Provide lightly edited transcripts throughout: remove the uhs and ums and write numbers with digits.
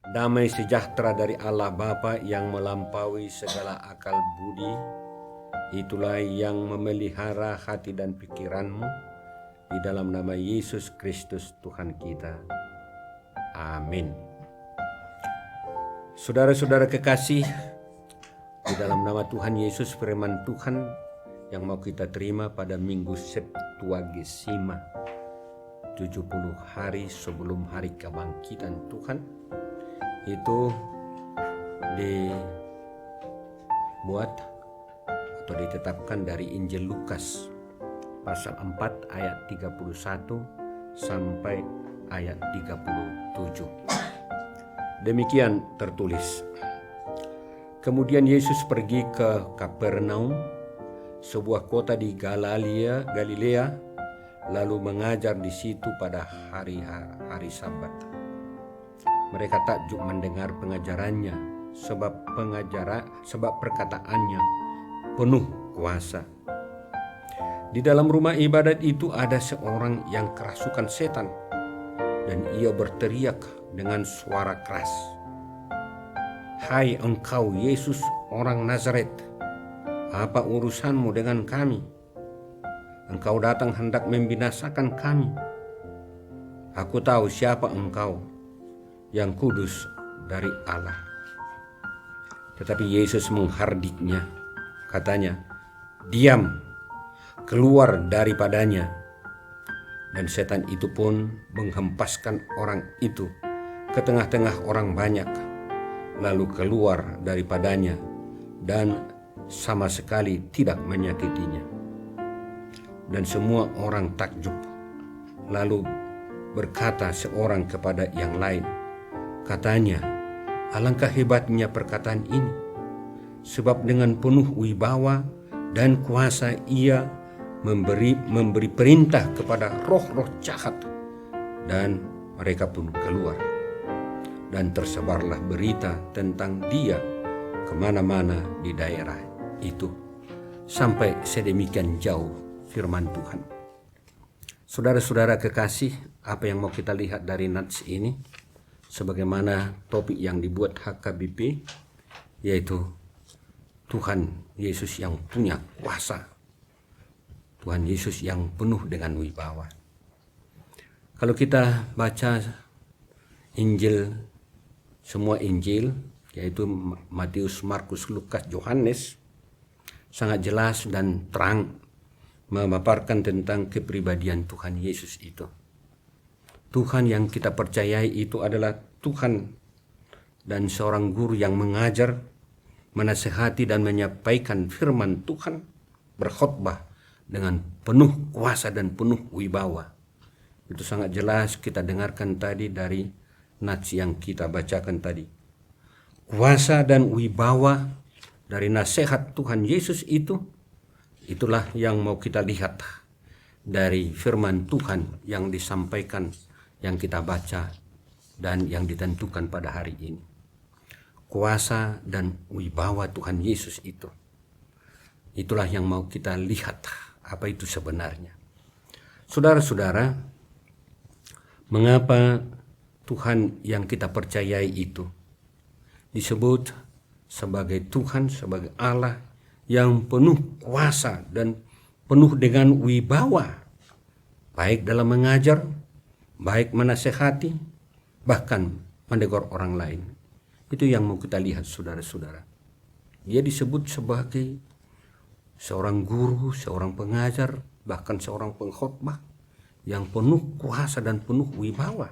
Damai sejahtera dari Allah Bapa yang melampaui segala akal budi, itulah yang memelihara hati dan pikiranmu di dalam nama Yesus Kristus Tuhan kita. Amin. Saudara-saudara kekasih, di dalam nama Tuhan Yesus, firman Tuhan yang mau kita terima pada Minggu Septuagesima, 70 hari sebelum hari kebangkitan Tuhan, itu dibuat atau ditetapkan dari Injil Lukas pasal 4 ayat 31 sampai ayat 37. Demikian tertulis. Kemudian Yesus pergi ke Kapernaum, sebuah kota di Galilea, lalu mengajar di situ pada hari Sabat. Mereka takjub mendengar pengajarannya, sebab perkataannya penuh kuasa. Di dalam rumah ibadat itu ada seorang yang kerasukan setan, dan ia berteriak dengan suara keras, "Hai engkau Yesus orang Nazaret, apa urusanmu dengan kami? Engkau datang hendak membinasakan kami. Aku tahu siapa engkau, yang kudus dari Allah." Tetapi Yesus menghardiknya, katanya, "Diam, keluar daripadanya." Dan setan itu pun menghempaskan orang itu ke tengah-tengah orang banyak, lalu keluar daripadanya dan sama sekali tidak menyakitinya. Dan semua orang takjub, lalu berkata seorang kepada yang lain, katanya, "Alangkah hebatnya perkataan ini, sebab dengan penuh wibawa dan kuasa ia memberi perintah kepada roh-roh jahat, dan mereka pun keluar." Dan tersebarlah berita tentang dia kemana-mana di daerah itu. Sampai sedemikian jauh firman Tuhan. Saudara-saudara kekasih, apa yang mau kita lihat dari nats ini? Sebagaimana topik yang dibuat HKBP, yaitu Tuhan Yesus yang punya kuasa. Tuhan Yesus yang penuh dengan wibawa. Kalau kita baca Injil, semua Injil, yaitu Matius, Markus, Lukas, Yohanes, sangat jelas dan terang memaparkan tentang kepribadian Tuhan Yesus itu. Tuhan yang kita percayai itu adalah Tuhan dan seorang guru yang mengajar, menasehati dan menyampaikan firman Tuhan, berkhotbah dengan penuh kuasa dan penuh wibawa. Itu sangat jelas kita dengarkan tadi dari nats yang kita bacakan tadi. Kuasa dan wibawa dari nasihat Tuhan Yesus itu, itulah yang mau kita lihat dari firman Tuhan yang disampaikan, yang kita baca dan yang ditentukan pada hari ini. Kuasa dan wibawa Tuhan Yesus itu, itulah yang mau kita lihat apa itu sebenarnya. Saudara-saudara, mengapa Tuhan yang kita percayai itu disebut sebagai Tuhan, sebagai Allah yang penuh kuasa dan penuh dengan wibawa, baik dalam mengajar, baik menasehati, bahkan menegur orang lain. Itu yang mau kita lihat, saudara-saudara. Dia disebut sebagai seorang guru, seorang pengajar, bahkan seorang pengkhotbah yang penuh kuasa dan penuh wibawa.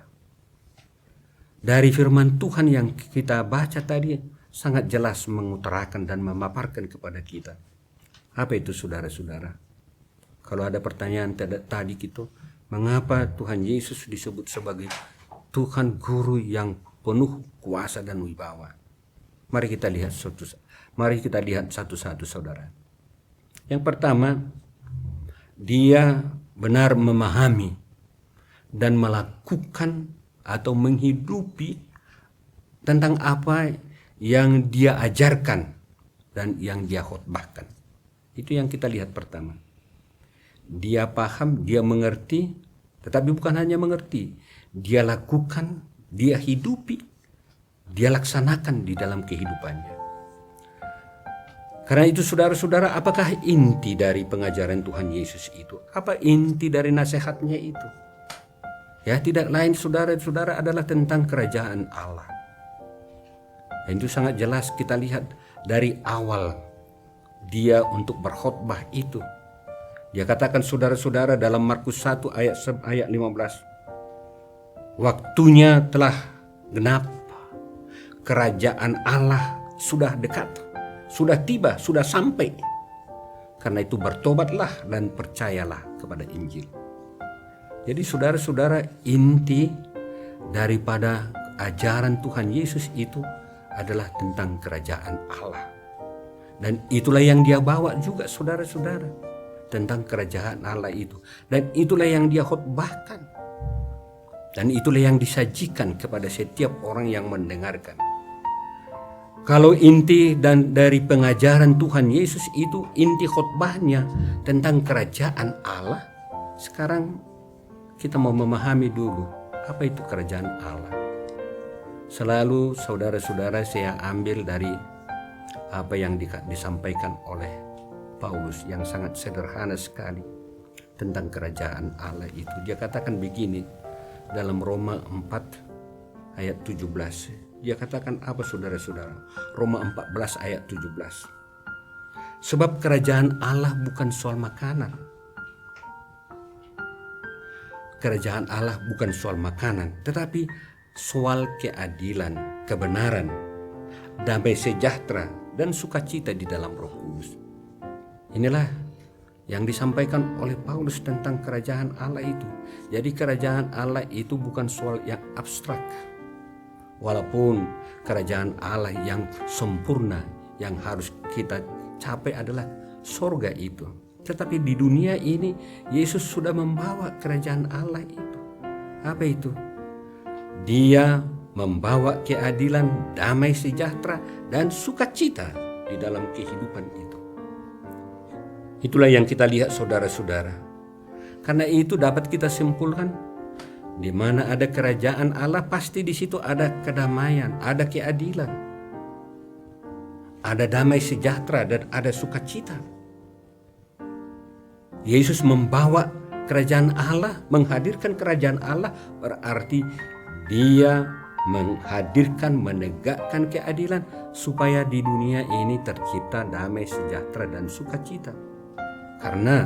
Dari firman Tuhan yang kita baca tadi sangat jelas mengutarakan dan memaparkan kepada kita. Apa itu, saudara-saudara? Kalau ada pertanyaan tadi gitu, mengapa Tuhan Yesus disebut sebagai Tuhan guru yang penuh kuasa dan wibawa? Mari kita lihat satu-satu, saudara. Yang pertama, dia benar memahami dan melakukan atau menghidupi tentang apa yang dia ajarkan dan yang dia khotbahkan. Itu yang kita lihat pertama. Dia paham, dia mengerti, tetapi bukan hanya mengerti, dia lakukan, dia hidupi dia laksanakan di dalam kehidupannya. Karena itu saudara-saudara, apakah inti dari pengajaran Tuhan Yesus itu? Apa inti dari nasihatnya itu? Ya, tidak lain saudara-saudara adalah tentang kerajaan Allah. Dan itu sangat jelas kita lihat dari awal dia untuk berkhotbah itu. Dia katakan saudara-saudara dalam Markus 1 ayat 15. Waktunya telah genap. Kerajaan Allah sudah dekat. Sudah tiba, sudah sampai. Karena itu bertobatlah dan percayalah kepada Injil. Jadi saudara-saudara, inti daripada ajaran Tuhan Yesus itu adalah tentang kerajaan Allah. Dan itulah yang dia bawa juga saudara-saudara, tentang kerajaan Allah itu. Dan itulah yang dia khotbahkan. Dan itulah yang disajikan kepada setiap orang yang mendengarkan. Kalau inti dan dari pengajaran Tuhan Yesus itu, inti khotbahnya tentang kerajaan Allah, sekarang kita mau memahami dulu apa itu kerajaan Allah. Selalu saudara-saudara saya ambil dari apa yang disampaikan oleh Paulus yang sangat sederhana sekali tentang kerajaan Allah itu. Dia katakan begini dalam Roma 4 ayat 17. Dia katakan apa saudara-saudara? Roma 14 ayat 17. Sebab kerajaan Allah bukan soal makanan. Kerajaan Allah bukan soal makanan, tetapi soal keadilan, kebenaran, damai sejahtera, dan sukacita di dalam Roh Kudus. Inilah yang disampaikan oleh Paulus tentang kerajaan Allah itu. Jadi kerajaan Allah itu bukan soal yang abstrak. Walaupun kerajaan Allah yang sempurna yang harus kita capai adalah sorga itu. Tetapi di dunia ini Yesus sudah membawa kerajaan Allah itu. Apa itu? Dia membawa keadilan, damai sejahtera, dan sukacita di dalam kehidupan itu. Itulah yang kita lihat saudara-saudara. Karena itu dapat kita simpulkan, di mana ada kerajaan Allah pasti di situ ada kedamaian, ada keadilan, ada damai sejahtera, dan ada sukacita. Yesus membawa kerajaan Allah, menghadirkan kerajaan Allah, berarti dia menghadirkan, menegakkan keadilan supaya di dunia ini tercipta damai sejahtera dan sukacita. Karena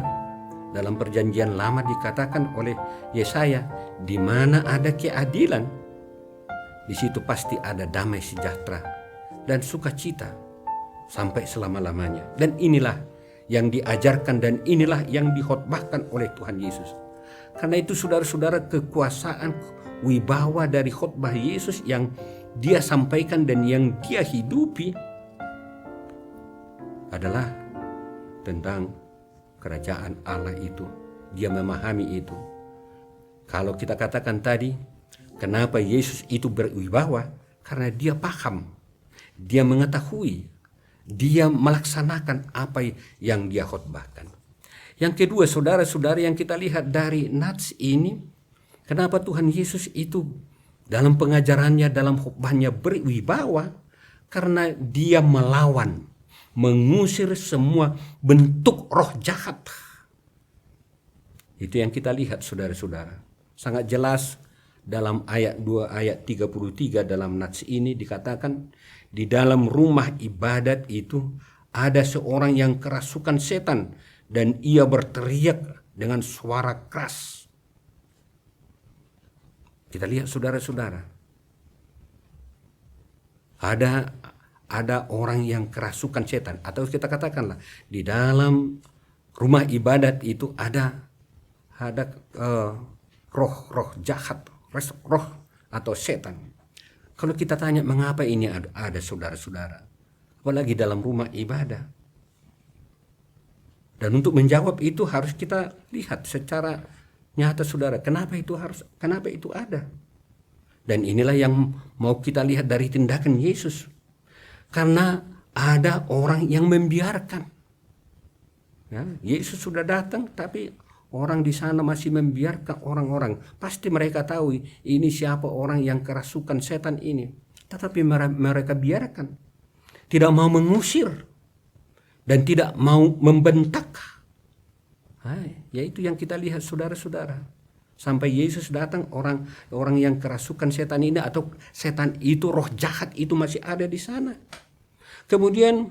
dalam perjanjian lama dikatakan oleh Yesaya, di mana ada keadilan, di situ pasti ada damai sejahtera dan sukacita sampai selama-lamanya. Dan inilah yang diajarkan dan inilah yang dikhotbahkan oleh Tuhan Yesus. Karena itu saudara-saudara, kekuasaan wibawa dari khotbah Yesus yang dia sampaikan dan yang dia hidupi adalah tentang kerajaan Allah itu. Dia memahami itu. Kalau kita katakan tadi, kenapa Yesus itu berwibawa? Karena dia paham, dia mengetahui, dia melaksanakan apa yang dia khotbahkan. Yang kedua, saudara-saudara, yang kita lihat dari nats ini, kenapa Tuhan Yesus itu dalam pengajarannya, dalam khotbahnya berwibawa? Karena dia melawan, mengusir semua bentuk roh jahat. Itu yang kita lihat saudara-saudara. Sangat jelas dalam ayat 2 ayat 33 dalam nats ini dikatakan, di dalam rumah ibadat itu ada seorang yang kerasukan setan dan ia berteriak dengan suara keras. Kita lihat saudara-saudara. Ada orang yang kerasukan setan, atau kita katakanlah di dalam rumah ibadat itu ada roh jahat, roh atau setan. Kalau kita tanya mengapa ini ada saudara-saudara, apalagi dalam rumah ibadah. Dan untuk menjawab itu harus kita lihat secara nyata saudara, kenapa itu ada. Dan inilah yang mau kita lihat dari tindakan Yesus. Karena ada orang yang membiarkan. Ya, Yesus sudah datang tapi orang di sana masih membiarkan orang-orang. Pasti mereka tahu ini siapa orang yang kerasukan setan ini. Tetapi mereka biarkan. Tidak mau mengusir. Dan tidak mau membentak. Yaitu yang kita lihat saudara-saudara. Sampai Yesus datang, orang yang kerasukan setan ini atau setan itu, roh jahat itu masih ada di sana. Kemudian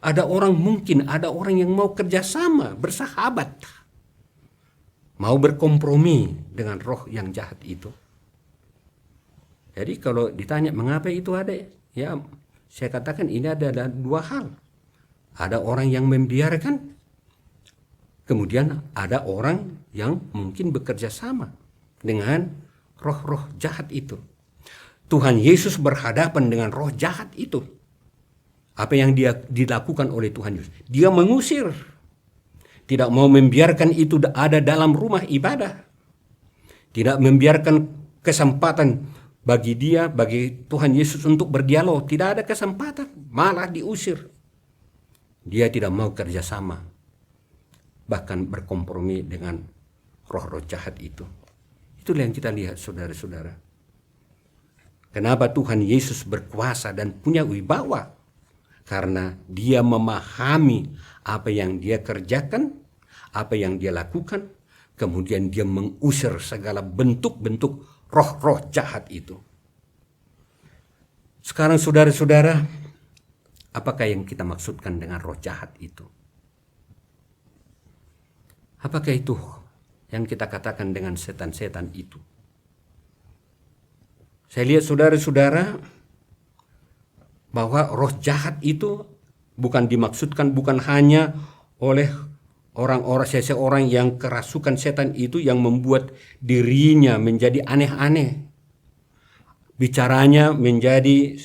ada orang yang mau kerjasama, bersahabat. Mau berkompromi dengan roh yang jahat itu. Jadi kalau ditanya mengapa itu ada, ya saya katakan ini ada dua hal. Ada orang yang membiarkan, kemudian ada orang yang mungkin bekerja sama dengan roh-roh jahat itu. Tuhan Yesus berhadapan dengan roh jahat itu. Apa yang dia dilakukan oleh Tuhan Yesus? Dia mengusir. Tidak mau membiarkan itu ada dalam rumah ibadah. Tidak membiarkan kesempatan bagi Tuhan Yesus untuk berdialog. Tidak ada kesempatan, malah diusir. Dia tidak mau kerjasama, bahkan berkompromi dengan roh-roh jahat itu. Itulah yang kita lihat saudara-saudara. Kenapa Tuhan Yesus berkuasa dan punya wibawa? Karena dia memahami apa yang dia kerjakan, apa yang dia lakukan, kemudian dia mengusir segala bentuk-bentuk roh-roh jahat itu. Sekarang saudara-saudara, apakah yang kita maksudkan dengan roh jahat itu? Apakah itu yang kita katakan dengan setan-setan itu? Saya lihat saudara-saudara bahwa roh jahat itu dimaksudkan bukan hanya oleh seseorang yang kerasukan setan itu yang membuat dirinya menjadi aneh-aneh. Bicaranya menjadi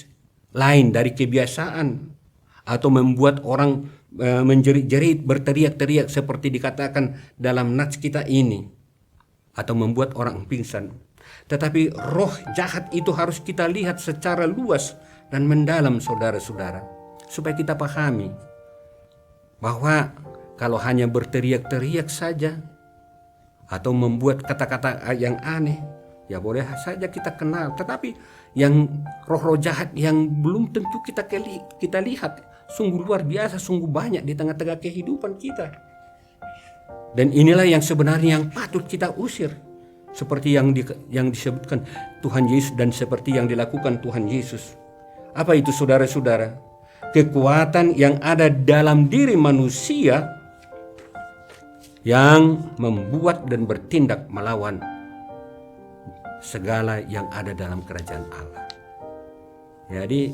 lain dari kebiasaan. Atau membuat orang menjerit-jerit, berteriak-teriak seperti dikatakan dalam nats kita ini. Atau membuat orang pingsan. Tetapi roh jahat itu harus kita lihat secara luas dan mendalam saudara-saudara. Supaya kita pahami bahwa kalau hanya berteriak-teriak saja atau membuat kata-kata yang aneh, ya boleh saja kita kenal. Tetapi yang roh-roh jahat yang belum tentu kita lihat, sungguh luar biasa, sungguh banyak di tengah-tengah kehidupan kita. Dan inilah yang sebenarnya yang patut kita usir. Seperti yang disebutkan Tuhan Yesus dan seperti yang dilakukan Tuhan Yesus. Apa itu saudara-saudara? Kekuatan yang ada dalam diri manusia yang membuat dan bertindak melawan segala yang ada dalam kerajaan Allah. Jadi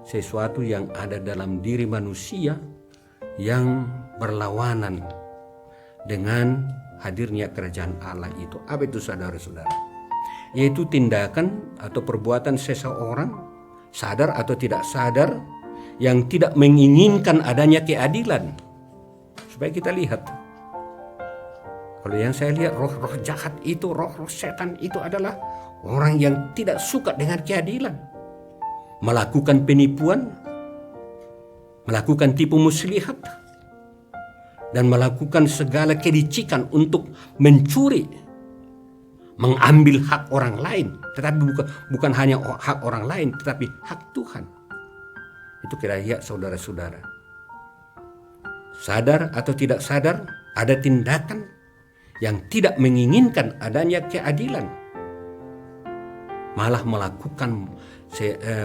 sesuatu yang ada dalam diri manusia yang berlawanan dengan hadirnya kerajaan Allah itu. Apa itu saudara-saudara? Yaitu tindakan atau perbuatan seseorang, sadar atau tidak sadar, yang tidak menginginkan adanya keadilan. Supaya kita lihat. Kalau yang saya lihat roh-roh jahat itu, roh-roh setan itu adalah orang yang tidak suka dengan keadilan. Melakukan penipuan, melakukan tipu muslihat, dan melakukan segala kelicikan untuk mencuri, mengambil hak orang lain. Tetapi bukan hanya hak orang lain, tetapi hak Tuhan. Itu kita lihat saudara-saudara. Sadar atau tidak sadar, ada tindakan yang tidak menginginkan adanya keadilan. Malah melakukan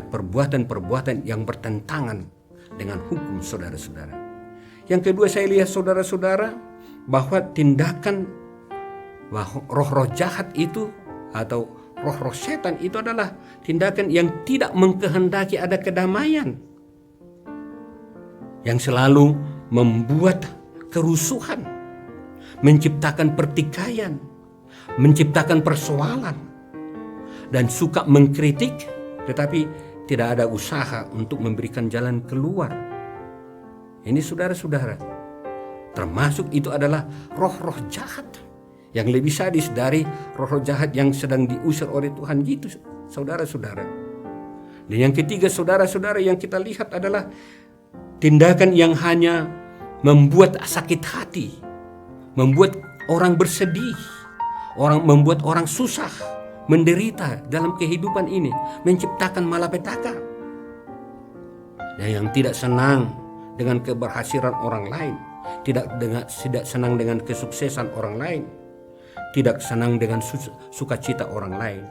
perbuatan-perbuatan yang bertentangan dengan hukum saudara-saudara. Yang kedua saya lihat saudara-saudara bahwa tindakan roh-roh jahat itu atau roh-roh setan itu adalah tindakan yang tidak mengkehendaki ada kedamaian. Yang selalu membuat kerusuhan, menciptakan pertikaian, menciptakan persoalan, dan suka mengkritik tetapi tidak ada usaha untuk memberikan jalan keluar. Ini saudara-saudara, termasuk itu adalah roh-roh jahat yang lebih sadis dari roh-roh jahat yang sedang diusir oleh Tuhan gitu, saudara-saudara. Dan yang ketiga saudara-saudara yang kita lihat adalah tindakan yang hanya membuat sakit hati, membuat orang bersedih, membuat orang susah, menderita dalam kehidupan ini, menciptakan malapetaka. Dan yang tidak senang dengan keberhasilan orang lain, tidak senang dengan kesuksesan orang lain, tidak senang dengan sukacita orang lain.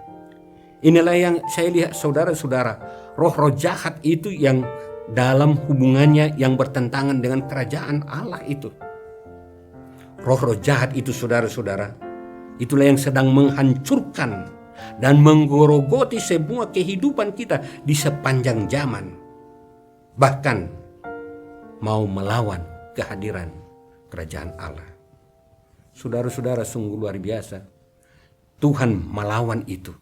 Inilah yang saya lihat saudara-saudara, roh-roh jahat itu yang dalam hubungannya yang bertentangan dengan kerajaan Allah itu. Roh-roh jahat itu saudara-saudara, itulah yang sedang menghancurkan dan menggerogoti semua kehidupan kita di sepanjang zaman. Bahkan mau melawan kehadiran kerajaan Allah. Saudara-saudara, sungguh luar biasa. Tuhan melawan itu.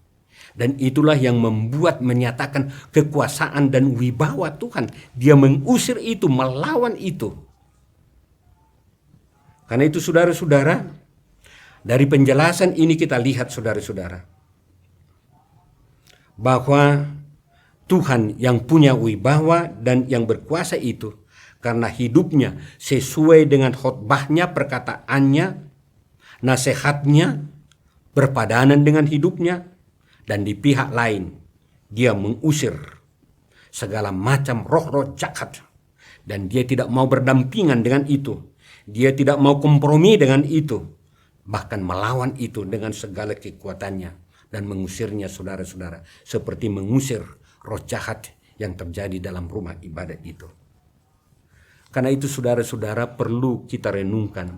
Dan itulah yang menyatakan kekuasaan dan wibawa Tuhan. Dia mengusir itu, melawan itu. Karena itu saudara-saudara, dari penjelasan ini kita lihat saudara-saudara, bahwa Tuhan yang punya wibawa dan yang berkuasa itu, karena hidupnya sesuai dengan khotbahnya, perkataannya, nasihatnya, berpadanan dengan hidupnya. Dan di pihak lain, dia mengusir segala macam roh-roh jahat. Dan dia tidak mau berdampingan dengan itu. Dia tidak mau kompromi dengan itu. Bahkan melawan itu dengan segala kekuatannya. Dan mengusirnya saudara-saudara. Seperti mengusir roh jahat yang terjadi dalam rumah ibadat itu. Karena itu saudara-saudara perlu kita renungkan.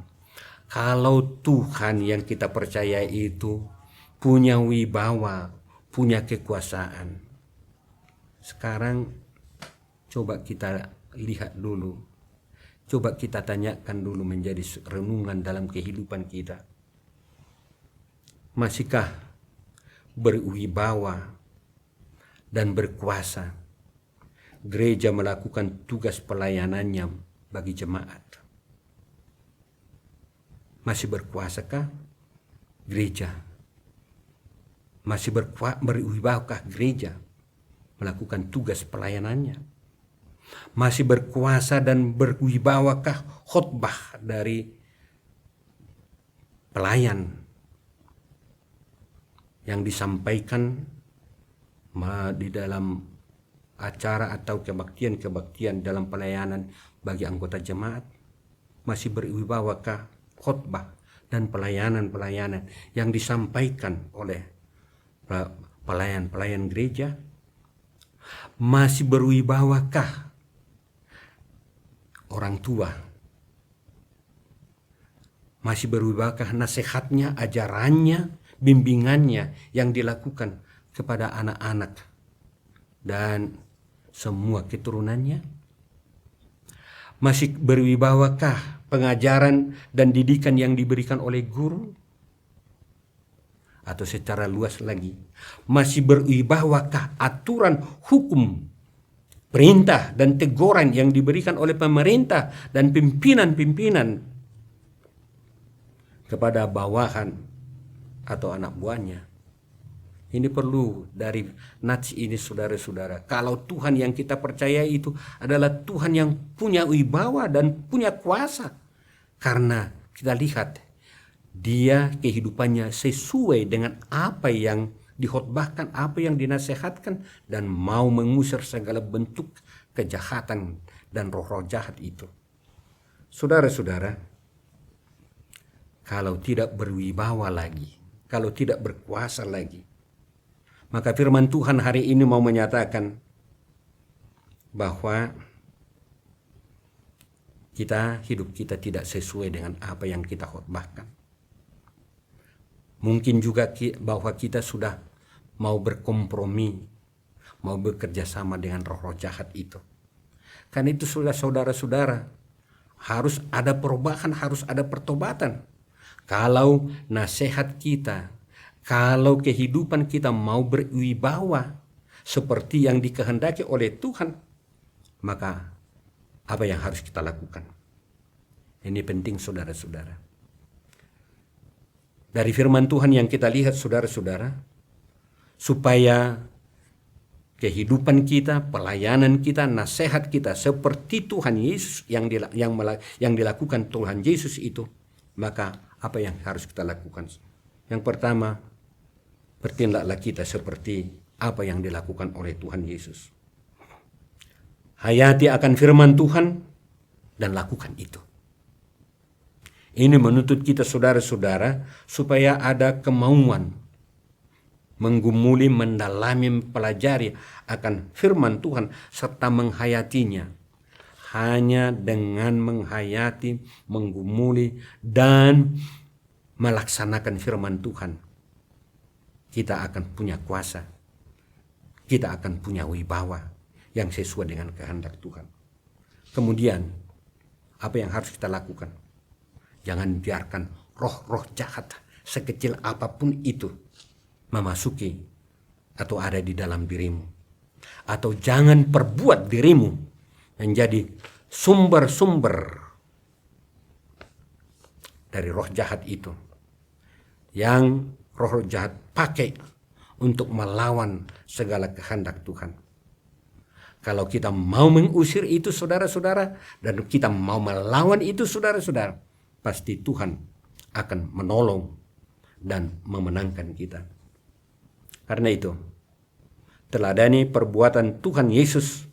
Kalau Tuhan yang kita percaya itu punya wibawa, punya kekuasaan. Sekarang coba kita lihat dulu. Coba kita tanyakan dulu menjadi renungan dalam kehidupan kita. Masihkah berwibawa dan berkuasa gereja melakukan tugas pelayanannya bagi jemaat? Masih berkuasakah gereja? Masih berwibawakah gereja melakukan tugas pelayanannya? Masih berkuasa dan berwibawakah khotbah dari pelayan yang disampaikan di dalam acara atau kebaktian-kebaktian dalam pelayanan bagi anggota jemaat? Masih berwibawakah khotbah dan pelayanan-pelayanan yang disampaikan oleh pelayan-pelayan gereja? Masih berwibawakah orang tua? Masih berwibawakah nasihatnya, ajarannya, bimbingannya yang dilakukan kepada anak-anak dan semua keturunannya? Masih berwibawakah pengajaran dan didikan yang diberikan oleh guru? Atau secara luas lagi, masih berwibawakah aturan hukum, perintah dan teguran yang diberikan oleh pemerintah dan pimpinan-pimpinan kepada bawahan atau anak buahnya? Ini perlu dari nats ini saudara-saudara. Kalau Tuhan yang kita percaya itu adalah Tuhan yang punya wibawa dan punya kuasa. Karena kita lihat dia kehidupannya sesuai dengan apa yang dikhotbahkan, apa yang dinasehatkan, dan mau mengusir segala bentuk kejahatan dan roh-roh jahat itu. Saudara-saudara, kalau tidak berwibawa lagi, kalau tidak berkuasa lagi, maka firman Tuhan hari ini mau menyatakan bahwa hidup kita tidak sesuai dengan apa yang kita khotbahkan. Mungkin juga bahwa kita sudah mau berkompromi, mau bekerja sama dengan roh-roh jahat itu. Karena itu sudah saudara-saudara, harus ada perubahan, harus ada pertobatan. Kalau nasihat kita, kalau kehidupan kita mau berwibawa seperti yang dikehendaki oleh Tuhan, maka apa yang harus kita lakukan? Ini penting saudara-saudara. Dari firman Tuhan yang kita lihat saudara-saudara, supaya kehidupan kita, pelayanan kita, nasihat kita seperti Tuhan Yesus yang dilakukan Tuhan Yesus itu, maka apa yang harus kita lakukan? Yang pertama, bertindaklah kita seperti apa yang dilakukan oleh Tuhan Yesus. Hayati akan firman Tuhan dan lakukan itu. Ini menuntut kita saudara-saudara supaya ada kemauan menggumuli, mendalami, mempelajari akan firman Tuhan serta menghayatinya. Hanya dengan menghayati, menggumuli, dan melaksanakan firman Tuhan, kita akan punya kuasa, kita akan punya wibawa yang sesuai dengan kehendak Tuhan. Kemudian, apa yang harus kita lakukan? Jangan biarkan roh-roh jahat sekecil apapun itu memasuki atau ada di dalam dirimu. Atau jangan perbuat dirimu menjadi sumber-sumber dari roh jahat itu, yang roh jahat pakai untuk melawan segala kehendak Tuhan. Kalau kita mau mengusir itu saudara-saudara, dan kita mau melawan itu saudara-saudara, pasti Tuhan akan menolong dan memenangkan kita. Karena itu, teladani perbuatan Tuhan Yesus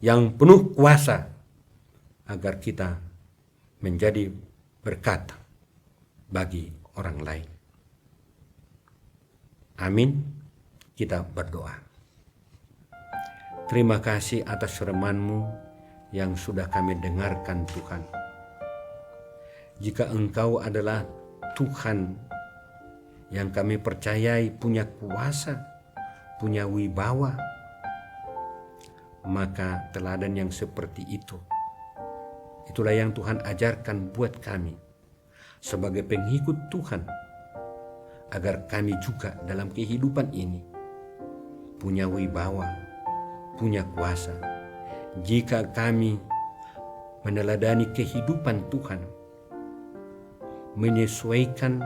yang penuh kuasa agar kita menjadi berkat bagi orang lain. Amin. Kita berdoa. Terima kasih atas firman-Mu yang sudah kami dengarkan Tuhan. Jika Engkau adalah Tuhan yang kami percayai punya kuasa, punya wibawa, maka teladan yang seperti itulah yang Tuhan ajarkan buat kami sebagai pengikut Tuhan, agar kami juga dalam kehidupan ini punya wibawa, punya kuasa. Jika kami meneladani kehidupan Tuhan, menyesuaikan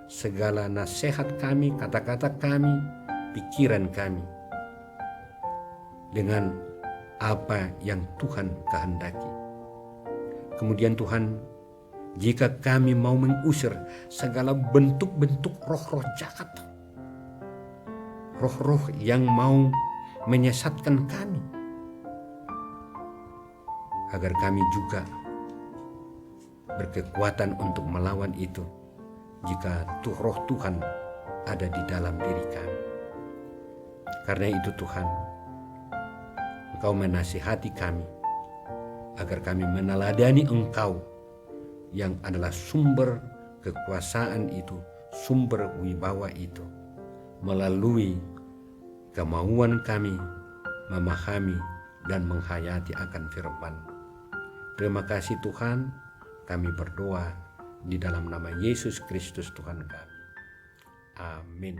segala nasihat kami, kata-kata kami, pikiran kami dengan apa yang Tuhan kehendaki. Kemudian Tuhan, jika kami mau mengusir segala bentuk-bentuk roh-roh jahat, roh-roh yang mau menyesatkan kami, agar kami juga berkekuatan untuk melawan itu jika roh Tuhan ada di dalam diri kami. Karena itu Tuhan, Engkau menasihati kami agar kami meneladani Engkau yang adalah sumber kekuasaan itu, sumber wibawa itu, melalui kemauan kami memahami dan menghayati akan firman. Terima kasih Tuhan, kami berdoa di dalam nama Yesus Kristus Tuhan kami. Amin.